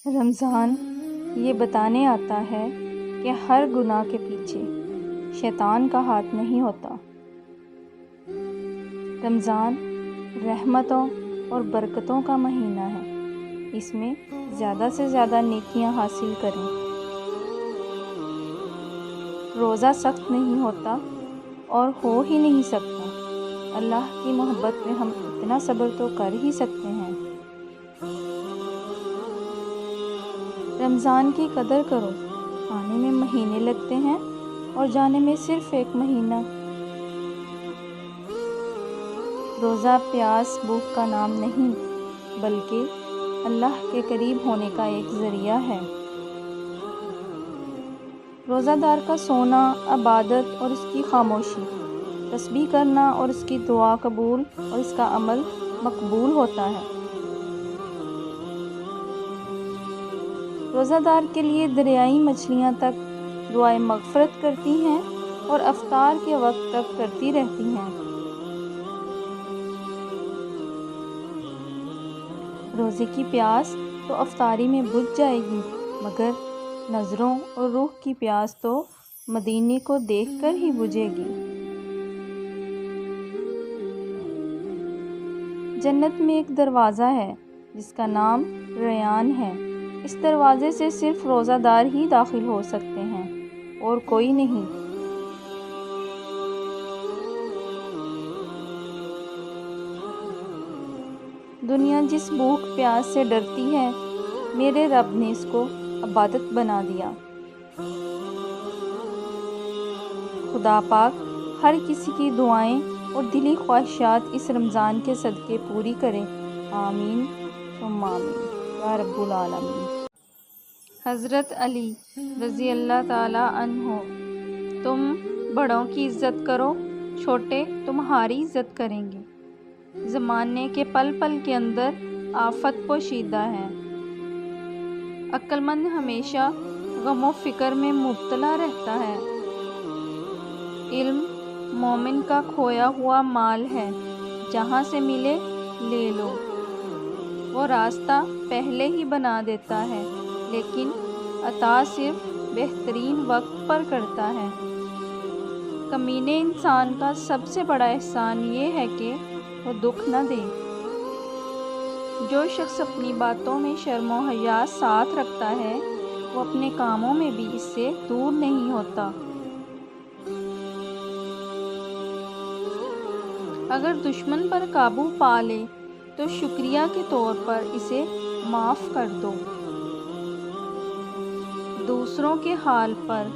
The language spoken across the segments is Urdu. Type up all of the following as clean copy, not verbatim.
رمضان یہ بتانے آتا ہے کہ ہر گناہ کے پیچھے شیطان کا ہاتھ نہیں ہوتا۔ رمضان رحمتوں اور برکتوں کا مہینہ ہے۔ اس میں زیادہ سے زیادہ نیکیاں حاصل کریں۔ روزہ سخت نہیں ہوتا اور ہو ہی نہیں سکتا۔ اللہ کی محبت میں ہم اتنا صبر تو کر ہی سکتے ہیں۔ رمضان کی قدر کرو۔ آنے میں مہینے لگتے ہیں اور جانے میں صرف ایک مہینہ۔ روزہ پیاس بھوک کا نام نہیں بلکہ اللہ کے قریب ہونے کا ایک ذریعہ ہے۔ روزہ دار کا سونا عبادت اور اس کی خاموشی، تسبیح کرنا اور اس کی دعا قبول اور اس کا عمل مقبول ہوتا ہے۔ روزہ دار کے لیے دریائی مچھلیاں تک دعائے مغفرت کرتی ہیں اور افطار کے وقت تک کرتی رہتی ہیں۔ روزے کی پیاس تو افطاری میں بجھ جائے گی، مگر نظروں اور روح کی پیاس تو مدینے کو دیکھ کر ہی بجھے گی۔ جنت میں ایک دروازہ ہے جس کا نام ریان ہے۔ اس دروازے سے صرف روزہ دار ہی داخل ہو سکتے ہیں اور کوئی نہیں۔ دنیا جس بھوک پیاس سے ڈرتی ہے، میرے رب نے اس کو عبادت بنا دیا۔ خدا پاک ہر کسی کی دعائیں اور دلی خواہشات اس رمضان کے صدقے پوری کرے۔ آمین ثم آمین یا رب العالمین۔ حضرت علی رضی اللہ تعالیٰ عنہ: تم بڑوں کی عزت کرو، چھوٹے تمہاری عزت کریں گے۔ زمانے کے پل پل کے اندر آفت پوشیدہ ہے۔ عقل مند ہمیشہ غم و فکر میں مبتلا رہتا ہے۔ علم مومن کا کھویا ہوا مال ہے، جہاں سے ملے لے لو۔ وہ راستہ پہلے ہی بنا دیتا ہے، لیکن عطا صرف بہترین وقت پر کرتا ہے۔ کمینے انسان کا سب سے بڑا احسان یہ ہے کہ وہ دکھ نہ دے۔ جو شخص اپنی باتوں میں شرم و حیا ساتھ رکھتا ہے، وہ اپنے کاموں میں بھی اس سے دور نہیں ہوتا۔ اگر دشمن پر قابو پا لے تو شکریہ کے طور پر اسے معاف کر دو۔ دوسروں کے حال پر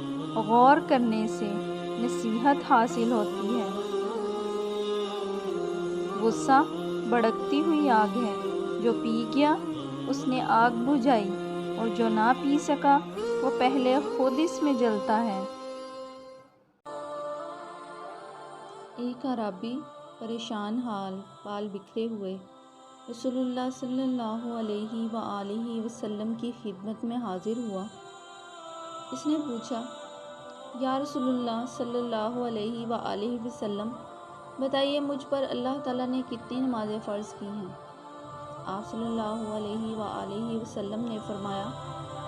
غور کرنے سے نصیحت حاصل ہوتی ہے۔ غصہ بھڑکتی ہوئی آگ ہے، جو پی گیا اس نے آگ بجھائی، اور جو نہ پی سکا وہ پہلے خود اس میں جلتا ہے۔ ایک اعرابی پریشان حال، بال بکھرے ہوئے، رسول اللہ صلی اللہ علیہ وآلہ وسلم کی خدمت میں حاضر ہوا۔ اس نے پوچھا: یا رسول اللہ صلی اللہ علیہ وآلہ وسلم، بتائیے مجھ پر اللہ تعالیٰ نے کتنی نمازیں فرض کی ہیں؟ آپ صلی اللہ علیہ وآلہ وسلم نے فرمایا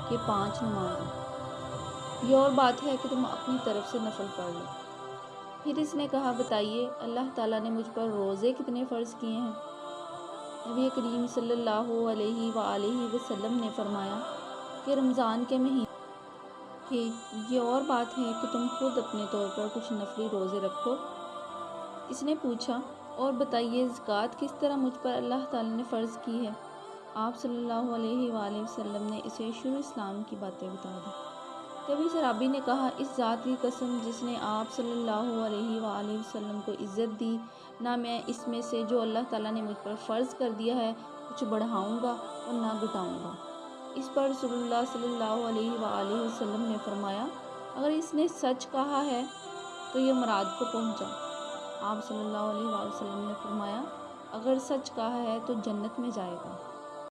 کہ 5 نمازیں۔ یہ اور بات ہے کہ تم اپنی طرف سے نفل پڑھ لو۔ پھر اس نے کہا: بتائیے اللہ تعالیٰ نے مجھ پر روزے کتنے فرض کیے ہیں؟ نبی کریم صلی اللہ علیہ وآلہ وسلم نے فرمایا کہ رمضان کے مہینے کہ یہ اور بات ہے کہ تم خود اپنے طور پر کچھ نفلی روزے رکھو۔ اس نے پوچھا: اور بتائیے زکوٰۃ کس طرح مجھ پر اللہ تعالیٰ نے فرض کی ہے؟ آپ صلی اللہ علیہ وآلہ وسلم نے اسے شروع اسلام کی باتیں بتا دی۔ تب اس اعرابی نے کہا: اس ذات کی قسم جس نے آپ صلی اللہ علیہ وآلہ وسلم کو عزت دی، نہ میں اس میں سے جو اللہ تعالیٰ نے مجھ پر فرض کر دیا ہے کچھ بڑھاؤں گا اور نہ گھٹاؤں گا۔ اس پر رسول اللہ صلی اللہ علیہ وآلہ وسلم نے فرمایا: اگر اس نے سچ کہا ہے تو یہ مراد کو پہنچا۔ آپ صلی اللہ علیہ وآلہ وسلم نے فرمایا: اگر سچ کہا ہے تو جنت میں جائے گا۔